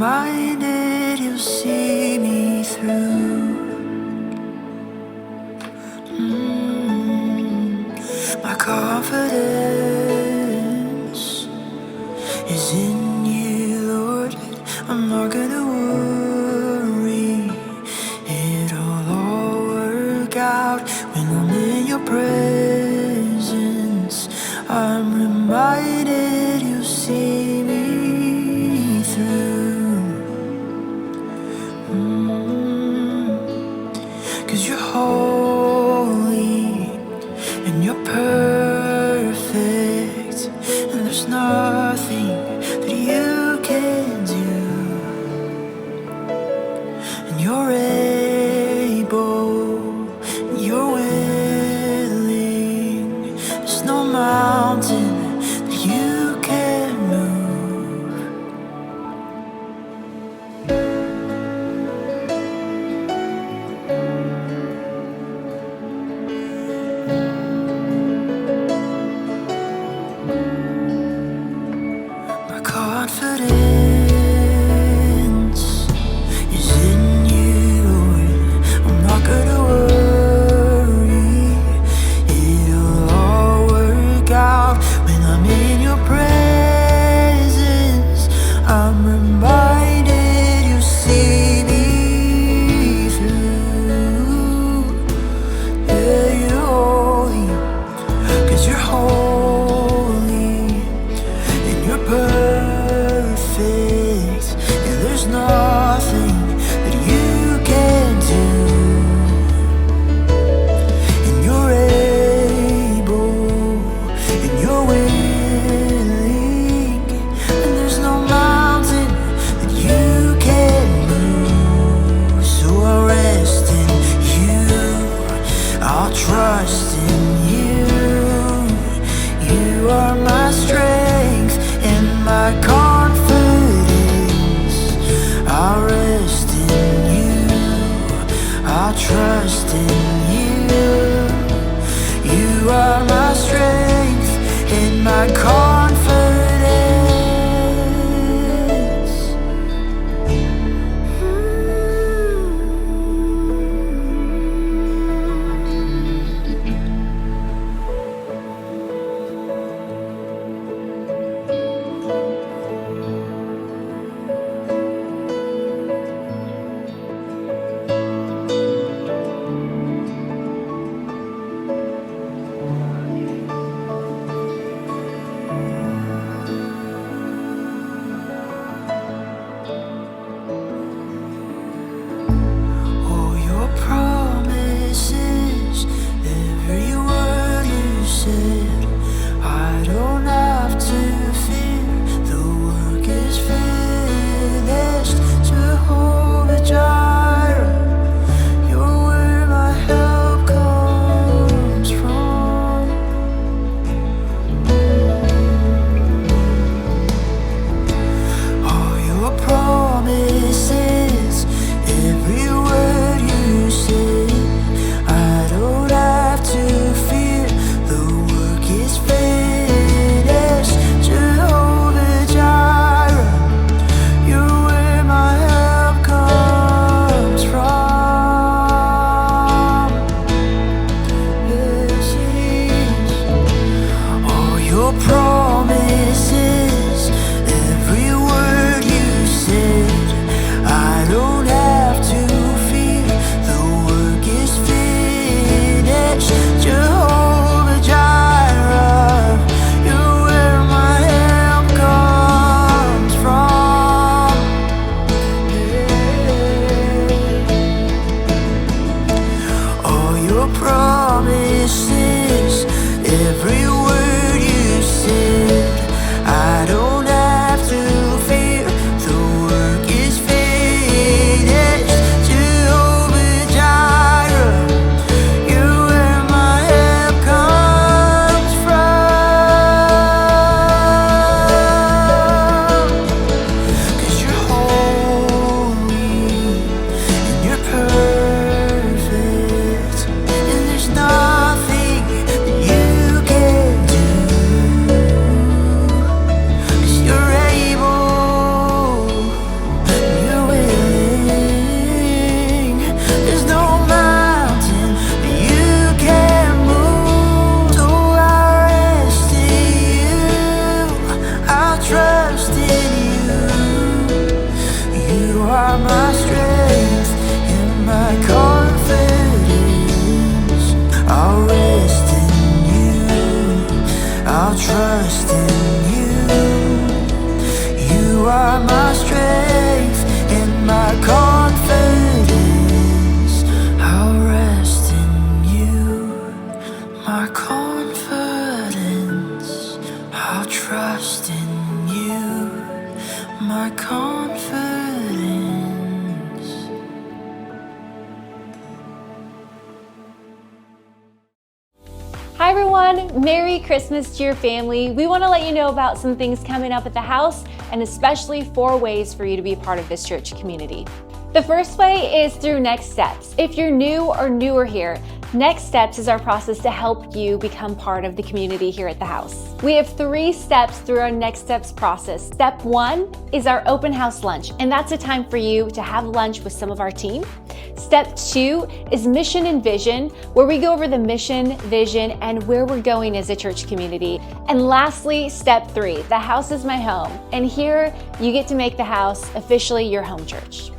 reminded you'll see me through. My confidence is in you, Lord. I'm not gonna worry, it'll all work out when I'm in your presence. I'm reminded you'll see me through. 'Cause you're holy and you're perfect, and there's nothing that you can do. And you're able, and you're willing. There's no mountain that you can move. My confidence is in you, Lord. I'm not gonna worry, it'll all work out when I'm in your presence. I'm reminded you see me through. Yeah, you're holy, 'cause you're holy and you're perfect, and there's nothing that you can do. And you're able, and you're willing, and there's no mountain that you can move. So I'll rest in you, I'll trust in you. You are my strength and my confidence. I'll rest in you, I'll trust in you. You are my strength and my confidence. are my strength and my confidence. I'll rest in you, I'll trust in you. You are my strength and my confidence. I'll rest in you, my confidence. I'll trust in you, my confidence. Hi everyone, Merry Christmas to your family. We want to let you know about some things coming up at the house, and especially 4 ways for you to be a part of this church community. The first way is through Next Steps. If you're new or newer here, Next Steps is our process to help you become part of the community here at the house. We have 3 steps through our Next Steps process. Step 1 is our open house lunch, and that's a time for you to have lunch with some of our team. Step 2 is Mission and Vision, where we go over the mission, vision, and where we're going as a church community. And lastly, Step 3, the house is my home. And here you get to make the house officially your home church.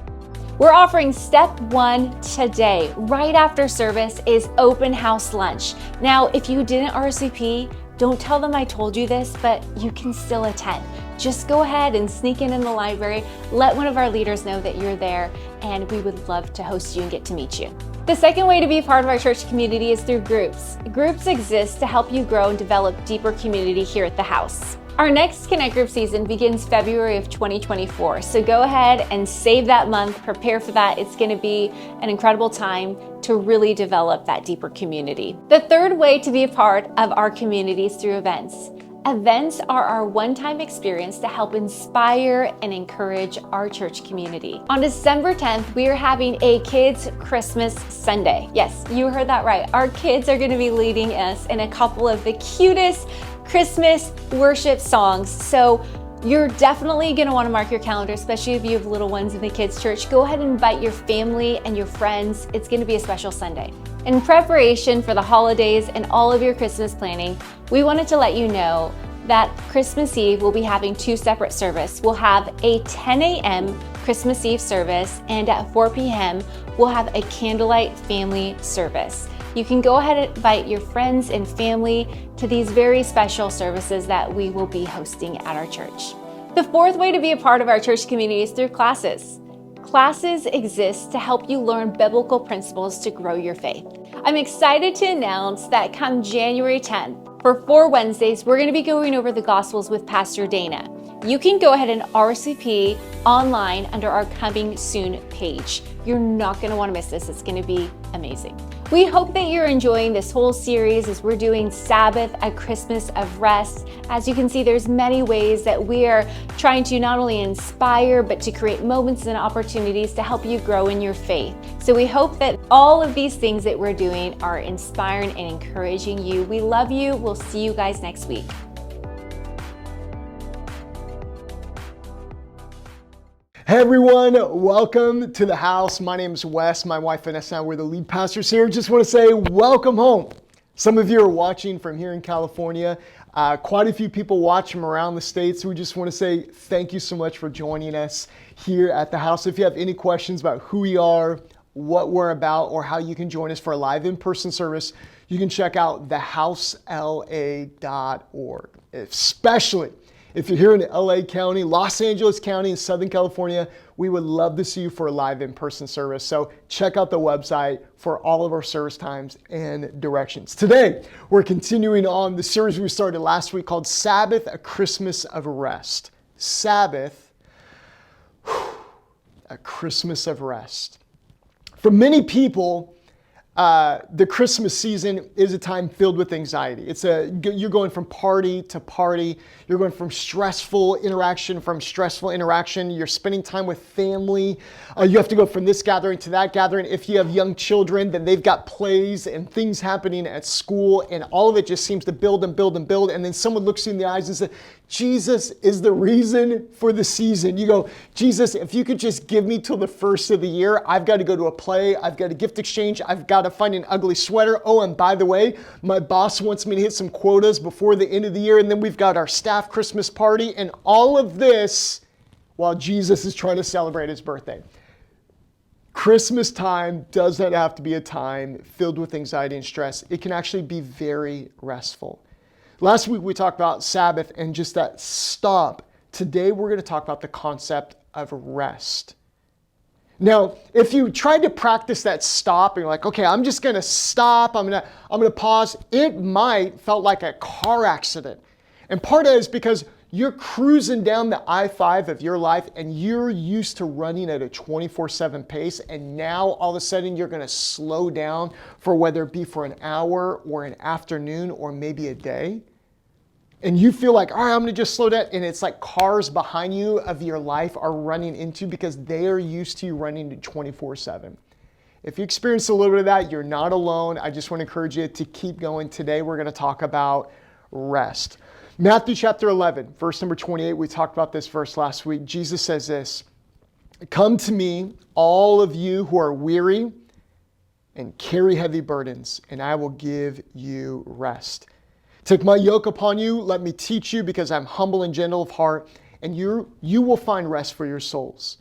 We're offering Step 1 today. Right after service is open house lunch. Now, if you didn't RSVP, don't tell them I told you this, but you can still attend. Just go ahead and sneak in the library. Let one of our leaders know that you're there, and we would love to host you and get to meet you. The second way to be part of our church community is through groups. Groups exist to help you grow and develop deeper community here at the house. Our next Connect Group season begins February of 2024, so go ahead and save that month, prepare for that. It's going to be an incredible time to really develop that deeper community. The third way to be a part of our community is through events. Events are our one-time experience to help inspire and encourage our church community. On December 10th, we are having a Kids Christmas Sunday. Yes, you heard that right. Our kids are going to be leading us in a couple of the cutest Christmas worship songs. So you're definitely going to want to mark your calendar, especially if you have little ones in the kids' church. Go ahead and invite your family and your friends. It's going to be a special Sunday. In preparation for the holidays and all of your Christmas planning, we wanted to let you know that Christmas Eve we'll be having 2 separate services. We'll have a 10 a.m. Christmas Eve service, and at 4 p.m. we'll have a candlelight family service. You can go ahead and invite your friends and family to these very special services that we will be hosting at our church. The fourth way to be a part of our church community is through classes. Classes exist to help you learn biblical principles to grow your faith. I'm excited to announce that come January 10th, for 4 Wednesdays, we're going to be going over the Gospels with Pastor Dana. You can go ahead and RSVP online under our Coming Soon page. You're not going to want to miss this. It's going to be amazing. We hope that you're enjoying this whole series as we're doing Sabbath, a Christmas of rest. As you can see, there's many ways that we are trying to not only inspire, but to create moments and opportunities to help you grow in your faith. So we hope that all of these things that we're doing are inspiring and encouraging you. We love you. We'll see you guys next week. Hey everyone, welcome to the house. My name is Wes. My wife Vanessa and I, we're the lead pastors here. Just want to say welcome home. Some of you are watching from here in California. Quite a few people watch from around the States. We just want to say thank you so much for joining us here at the house. If you have any questions about who we are, what we're about, or how you can join us for a live in-person service, you can check out thehousela.org. Especially if you're here in LA County, Los Angeles County, and Southern California, we would love to see you for a live in-person service. So check out the website for all of our service times and directions. Today, we're continuing on the series we started last week called Sabbath, a Christmas of Rest. Sabbath, a Christmas of Rest. For many people, the Christmas season is a time filled with anxiety. You're going from party to party. You're going from stressful interaction. You're spending time with family. You have to go from this gathering to that gathering. If you have young children, then they've got plays and things happening at school, and all of it just seems to build and build and build. And then someone looks you in the eyes and says, Jesus is the reason for the season. You go, Jesus, if you could just give me till the first of the year, I've got to go to a play, I've got a gift exchange, I've got to find an ugly sweater. Oh, and by the way, my boss wants me to hit some quotas before the end of the year, and then we've got our staff Christmas party, and all of this while Jesus is trying to celebrate his birthday. Christmas time doesn't have to be a time filled with anxiety and stress. It can actually be very restful. Last week we talked about Sabbath and just that stop. Today we're going to talk about the concept of rest. Now, if you tried to practice that stop and you're like, okay, I'm just going to stop, I'm going to pause, it might felt like a car accident. And part of it is because you're cruising down the I-5 of your life and you're used to running at a 24/7 pace, and now all of a sudden you're going to slow down for whether it be for an hour or an afternoon or maybe a day. And you feel like, all right, I'm going to just slow down. And it's like cars behind you of your life are running into because they are used to you running 24/7. If you experience a little bit of that, you're not alone. I just want to encourage you to keep going. Today we're going to talk about rest. Matthew chapter 11, verse number 28, we talked about this verse last week. Jesus says this, "Come to me, all of you who are weary and carry heavy burdens, and I will give you rest. Take my yoke upon you, let me teach you, because I'm humble and gentle of heart, and you will find rest for your souls.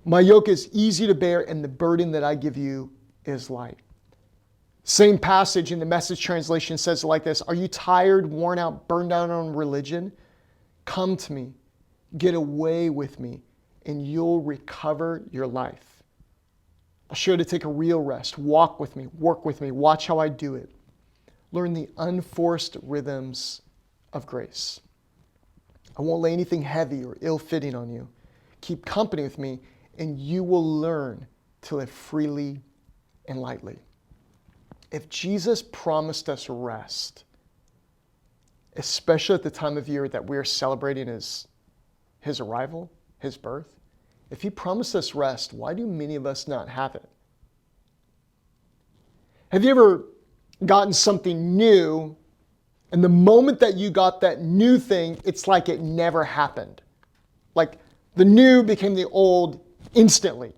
My yoke is easy to bear, and the burden that I give you is light." Same passage in the Message translation says it like this, "Are you tired, worn out, burned out on religion? Come to me, get away with me, and you'll recover your life. I'll show you how to take a real rest. Walk with me, work with me, watch how I do it. Learn the unforced rhythms of grace. I won't lay anything heavy or ill-fitting on you. Keep company with me, and you will learn to live freely and lightly." If Jesus promised us rest, especially at the time of year that we're celebrating his arrival, his birth, if he promised us rest, why do many of us not have it? Have you ever gotten something new, and the moment that you got that new thing, it's like it never happened? Like the new became the old instantly.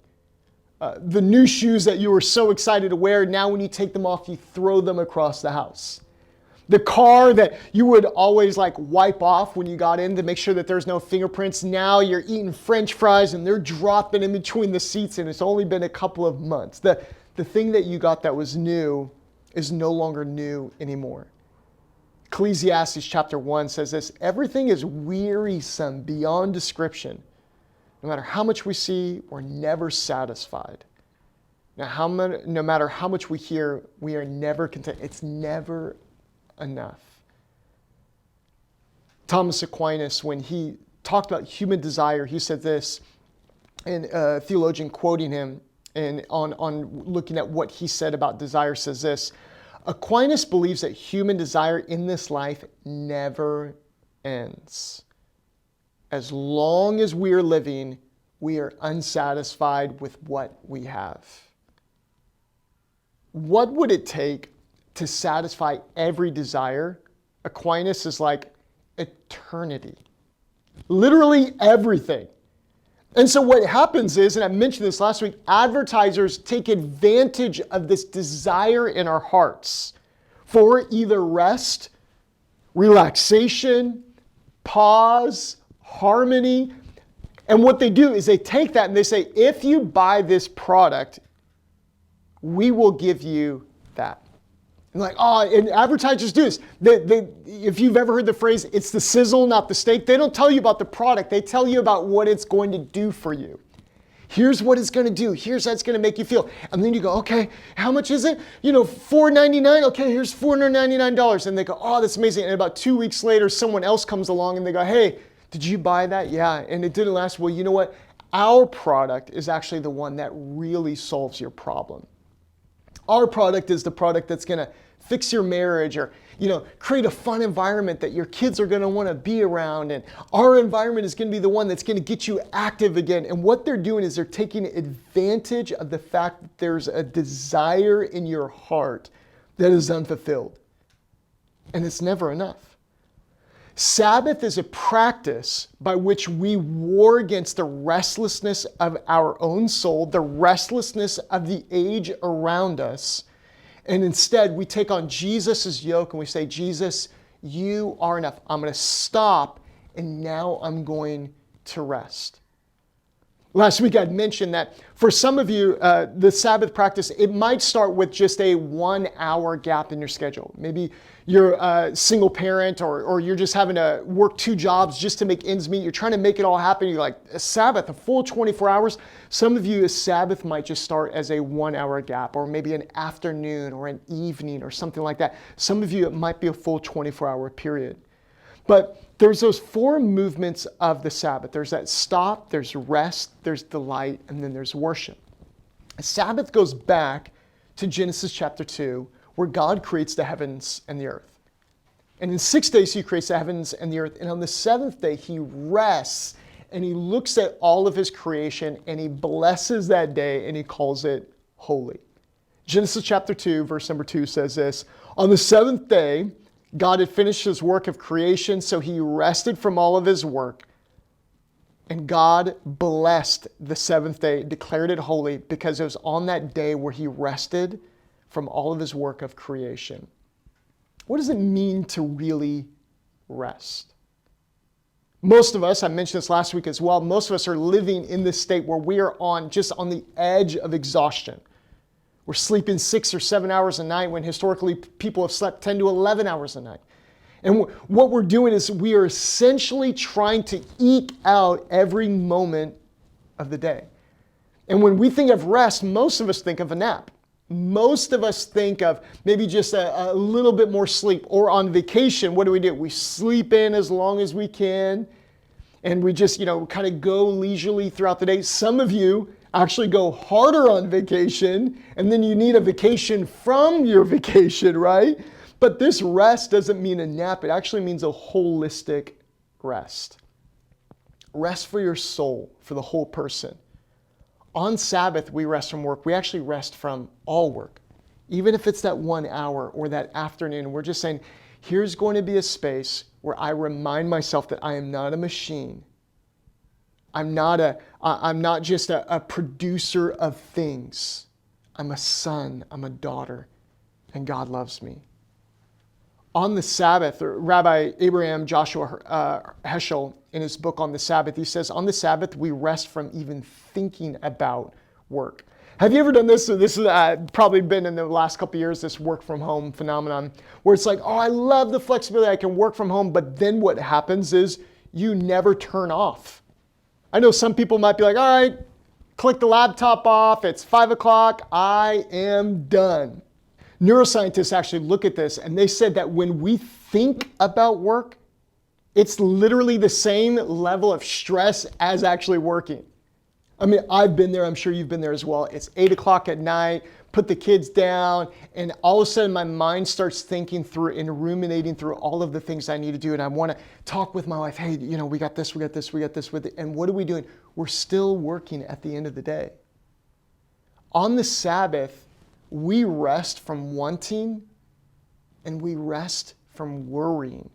The new shoes that you were so excited to wear, now when you take them off, you throw them across the house. The car that you would always like wipe off when you got in to make sure that there's no fingerprints, now you're eating French fries and they're dropping in between the seats, and it's only been a couple of months. The thing that you got that was new is no longer new anymore. Ecclesiastes chapter 1 says this, "Everything is wearisome beyond description. No matter how much we see, we're never satisfied. No matter how much we hear, we are never content." It's never enough. Thomas Aquinas, when he talked about human desire, he said this, and a theologian quoting him, and on looking at what he said about desire, says this, "Aquinas believes that human desire in this life never ends. As long as we are living, we are unsatisfied with what we have." What would it take to satisfy every desire? Aquinas is like eternity. Literally everything. And so what happens is, and I mentioned this last week, advertisers take advantage of this desire in our hearts for either rest, relaxation, pause, harmony. And what they do is they take that and they say, if you buy this product, we will give you that. And like, and advertisers do this. If you've ever heard the phrase, it's the sizzle, not the steak, they don't tell you about the product. They tell you about what it's going to do for you. Here's what it's going to do. Here's how it's going to make you feel. And then you go, okay, how much is it? $4.99. Okay, here's $499. And they go, oh, that's amazing. And about 2 weeks later, someone else comes along and they go, hey, did you buy that? Yeah, and it didn't last. Well, you know what? Our product is actually the one that really solves your problem. Our product is the product that's going to fix your marriage or, create a fun environment that your kids are going to want to be around. And our environment is going to be the one that's going to get you active again. And what they're doing is they're taking advantage of the fact that there's a desire in your heart that is unfulfilled. And it's never enough. Sabbath is a practice by which we war against the restlessness of our own soul, the restlessness of the age around us, and instead we take on Jesus' yoke and we say, Jesus, you are enough. I'm going to stop and now I'm going to rest. Last week I'd mentioned that for some of you, the Sabbath practice, it might start with just a 1 hour gap in your schedule. Maybe you're a single parent or you're just having to work 2 jobs just to make ends meet. You're trying to make it all happen. You're like, a Sabbath, a full 24 hours. Some of you, a Sabbath might just start as a 1 hour gap or maybe an afternoon or an evening or something like that. Some of you, it might be a full 24-hour period. But there's those 4 movements of the Sabbath. There's that stop, there's rest, there's delight, and then there's worship. The Sabbath goes back to Genesis chapter 2, where God creates the heavens and the earth. And in 6 days, he creates the heavens and the earth. And on the 7th day, he rests and he looks at all of his creation and he blesses that day and he calls it holy. Genesis chapter 2, verse number 2 says this, "On the 7th day, God had finished his work of creation, so he rested from all of his work. And God blessed the 7th day, declared it holy, because it was on that day where he rested from all of his work of creation." What does it mean to really rest? Most of us, I mentioned this last week as well, most of us are living in this state where we are just on the edge of exhaustion. We're sleeping 6 or 7 hours a night when historically people have slept 10 to 11 hours a night. And what we're doing is we are essentially trying to eke out every moment of the day. And when we think of rest, most of us think of a nap. Most of us think of maybe just a little bit more sleep. Or on vacation, what do? We sleep in as long as we can. And we just, kind of go leisurely throughout the day. Some of you actually go harder on vacation, and then you need a vacation from your vacation, right? But this rest doesn't mean a nap. It actually means a holistic rest. Rest for your soul, for the whole person. On Sabbath, we rest from work. We actually rest from all work. Even if it's that 1 hour or that afternoon, we're just saying, here's going to be a space where I remind myself that I am not a machine. I'm not just a producer of things. I'm a son, I'm a daughter, and God loves me. On the Sabbath, Rabbi Abraham Joshua Heschel, in his book on the Sabbath, he says, on the Sabbath, we rest from even thinking about work. Have you ever done this? So this has probably been in the last couple of years, this work from home phenomenon, where it's like, oh, I love the flexibility. I can work from home. But then what happens is you never turn off. I know some people might be like, all right, click the laptop off. It's 5 o'clock. I am done. Neuroscientists actually look at this and they said that when we think about work, it's literally the same level of stress as actually working. I mean, I've been there. I'm sure you've been there as well. It's 8 o'clock at night, put the kids down, and all of a sudden my mind starts thinking through and ruminating through all of the things I need to do. And I want to talk with my wife. Hey, we got this with it. And what are we doing? We're still working at the end of the day. On the Sabbath, we rest from wanting and we rest from worrying.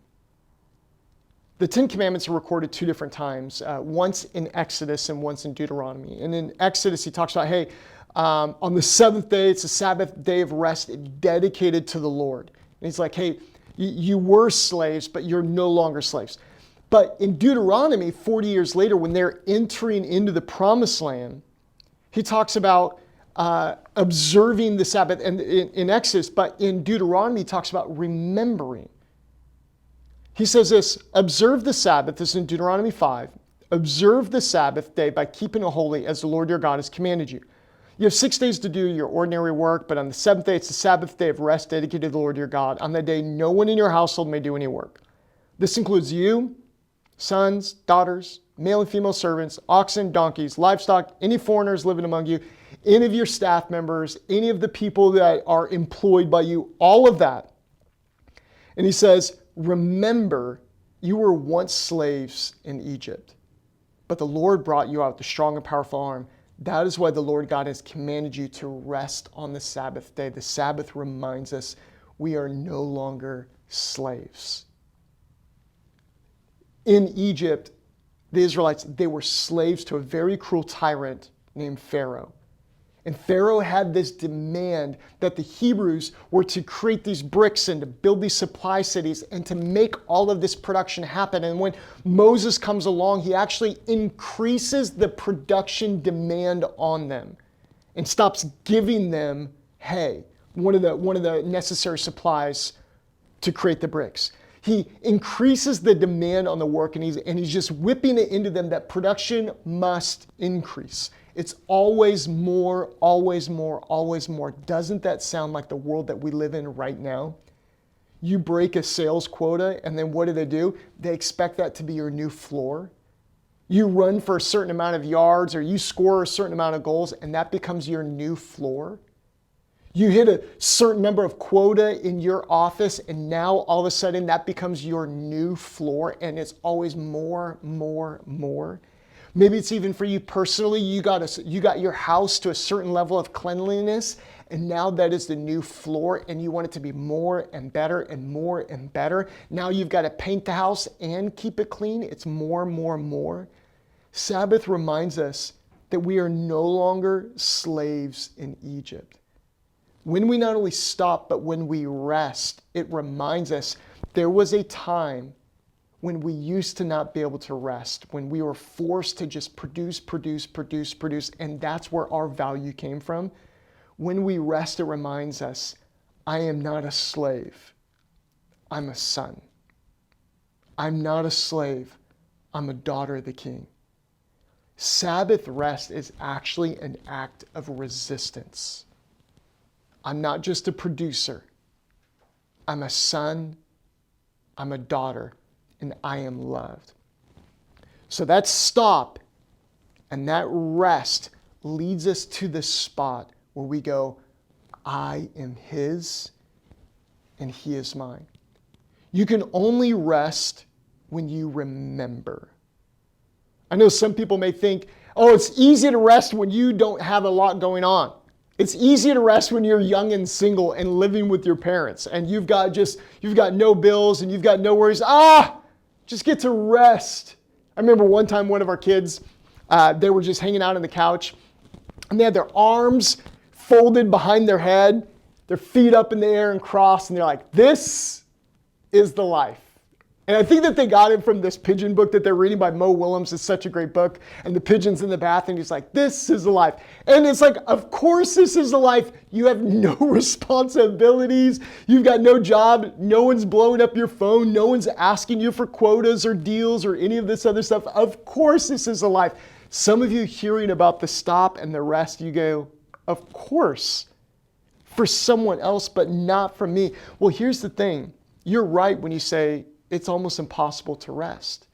The 10 Commandments are recorded 2 different times, once in Exodus and once in Deuteronomy. And in Exodus, he talks about, hey, on the 7th day, it's a Sabbath day of rest dedicated to the Lord. And he's like, hey, you were slaves, but you're no longer slaves. But in Deuteronomy, 40 years later, when they're entering into the Promised Land, he talks about observing the Sabbath and in Exodus, but in Deuteronomy, he talks about remembering. He says this, observe the Sabbath, this is in Deuteronomy 5, observe the Sabbath day by keeping it holy as the Lord your God has commanded you. You have 6 days to do your ordinary work, but on the 7th day, it's the Sabbath day of rest dedicated to the Lord your God. On that day, no one in your household may do any work. This includes you, sons, daughters, male and female servants, oxen, donkeys, livestock, any foreigners living among you, any of your staff members, any of the people that are employed by you, all of that. And he says, remember, you were once slaves in Egypt, but the Lord brought you out with a strong and powerful arm. That is why the Lord God has commanded you to rest on the Sabbath day. The Sabbath reminds us we are no longer slaves. In Egypt, the Israelites, they were slaves to a very cruel tyrant named Pharaoh. And Pharaoh had this demand that the Hebrews were to create these bricks and to build these supply cities and to make all of this production happen. And when Moses comes along, he actually increases the production demand on them and stops giving them hay, one of the necessary supplies to create the bricks. He increases the demand on the work, and he's just whipping it into them that production must increase. It's always more, always more, always more. Doesn't that sound like the world that we live in right now? You break a sales quota, and then what do? They expect that to be your new floor. You run for a certain amount of yards, or you score a certain amount of goals, and that becomes your new floor. You hit a certain number of quota in your office, and now all of a sudden that becomes your new floor, and it's always more, more, more. Maybe it's even for you personally. You got your house to a certain level of cleanliness, and now that is the new floor, and you want it to be more and better and more and better. Now you've got to paint the house and keep it clean. It's more, more, more. Sabbath reminds us that we are no longer slaves in Egypt. When we not only stop, but when we rest, it reminds us there was a time when we used to not be able to rest, when we were forced to just produce, and that's where our value came from. When we rest, it reminds us, I am not a slave, I'm a son. I'm not a slave, I'm a daughter of the King. Sabbath rest is actually an act of resistance. I'm not just a producer. I'm a son, I'm a daughter, and I am loved. So that stop and that rest leads us to the spot where we go, I am his and he is mine. You can only rest when you remember. I know some people may think, oh, it's easy to rest when you don't have a lot going on. It's easy to rest when you're young and single and living with your parents and you've got no bills and you've got no worries. Just get to rest. I remember one time one of our kids, they were just hanging out on the couch and they had their arms folded behind their head, their feet up in the air and crossed, and they're like, this is the life. And I think that they got it from this pigeon book that they're reading by Mo Willems. It's such a great book. And the pigeon's in the bath and he's like, this is the life. And it's like, of course this is the life. You have no responsibilities. You've got no job. No one's blowing up your phone. No one's asking you for quotas or deals or any of this other stuff. Of course this is the life. Some of you hearing about the stop and the rest, you go, of course, for someone else, but not for me. Well, here's the thing. You're right when you say, it's almost impossible to rest.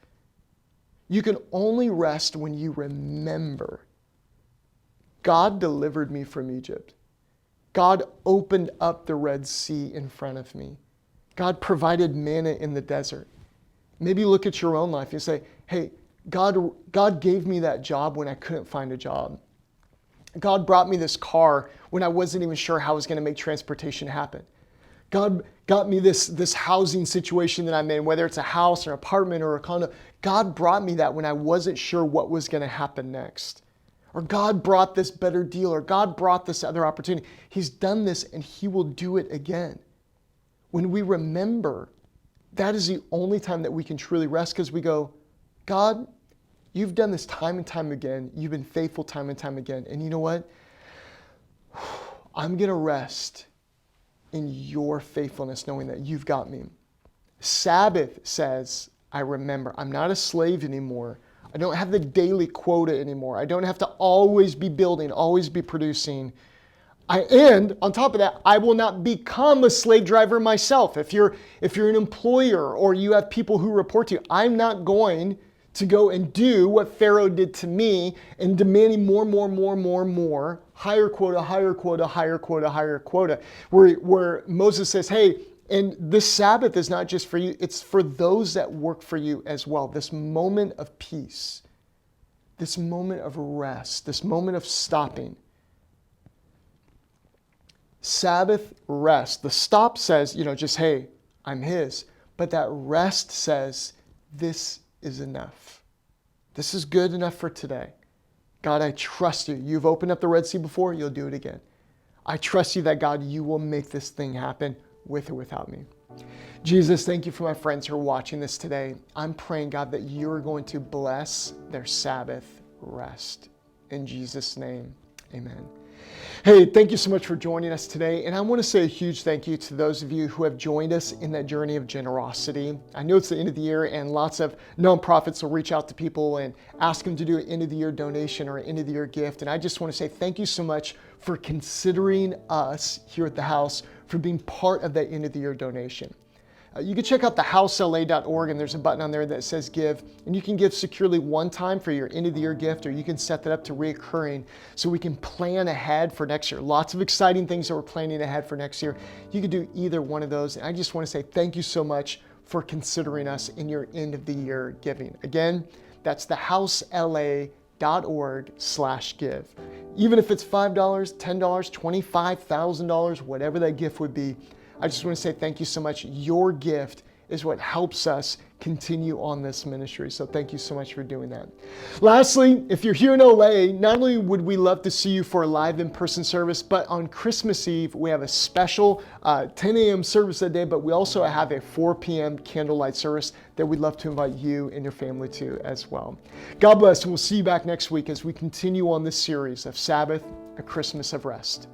You can only rest when you remember. God delivered me from Egypt. God opened up the Red Sea in front of me. God provided manna in the desert. Maybe look at your own life and say, hey, God gave me that job when I couldn't find a job. God brought me this car when I wasn't even sure how I was going to make transportation happen. God got me this housing situation that I'm in, whether it's a house or an apartment or a condo. God brought me that when I wasn't sure what was going to happen next. Or God brought this better deal, or God brought this other opportunity. He's done this and he will do it again. When we remember, that is the only time that we can truly rest, because we go, God, you've done this time and time again. You've been faithful time and time again. And you know what? I'm going to rest in your faithfulness, knowing that you've got me. Sabbath says, I remember. I'm not a slave anymore. I don't have the daily quota anymore. I don't have to always be building, always be producing. And on top of that, I will not become a slave driver myself. If you're an employer or you have people who report to you, I'm not going to go and do what Pharaoh did to me and demanding more, higher quota, higher quota, higher quota, higher quota. Where Moses says, hey, and this Sabbath is not just for you, it's for those that work for you as well. This moment of peace, this moment of rest, this moment of stopping. Sabbath rest. The stop says, just, hey, I'm his. But that rest says, this is enough. This is good enough for today. God, I trust you. You've opened up the Red Sea before, you'll do it again. I trust you that, God, you will make this thing happen with or without me. Jesus, thank you for my friends who are watching this today. I'm praying, God, that you're going to bless their Sabbath rest. In Jesus' name, amen. Hey, thank you so much for joining us today. And I want to say a huge thank you to those of you who have joined us in that journey of generosity. I know it's the end of the year and lots of nonprofits will reach out to people and ask them to do an end of the year donation or an end of the year gift. And I just want to say thank you so much for considering us here at the house for being part of that end of the year donation. You can check out thehousela.org and there's a button on there that says give, and you can give securely one time for your end of the year gift, or you can set that up to reoccurring so we can plan ahead for next year. Lots of exciting things that we're planning ahead for next year. You can do either one of those. And I just want to say thank you so much for considering us in your end of the year giving. Again, that's thehousela.org/give. Even if it's $5, $10, $25,000, whatever that gift would be, I just want to say thank you so much. Your gift is what helps us continue on this ministry. So thank you so much for doing that. Lastly, if you're here in LA, not only would we love to see you for a live in-person service, but on Christmas Eve, we have a special 10 a.m. service that day, but we also have a 4 p.m. candlelight service that we'd love to invite you and your family to as well. God bless, and we'll see you back next week as we continue on this series of Sabbath, a Christmas of rest.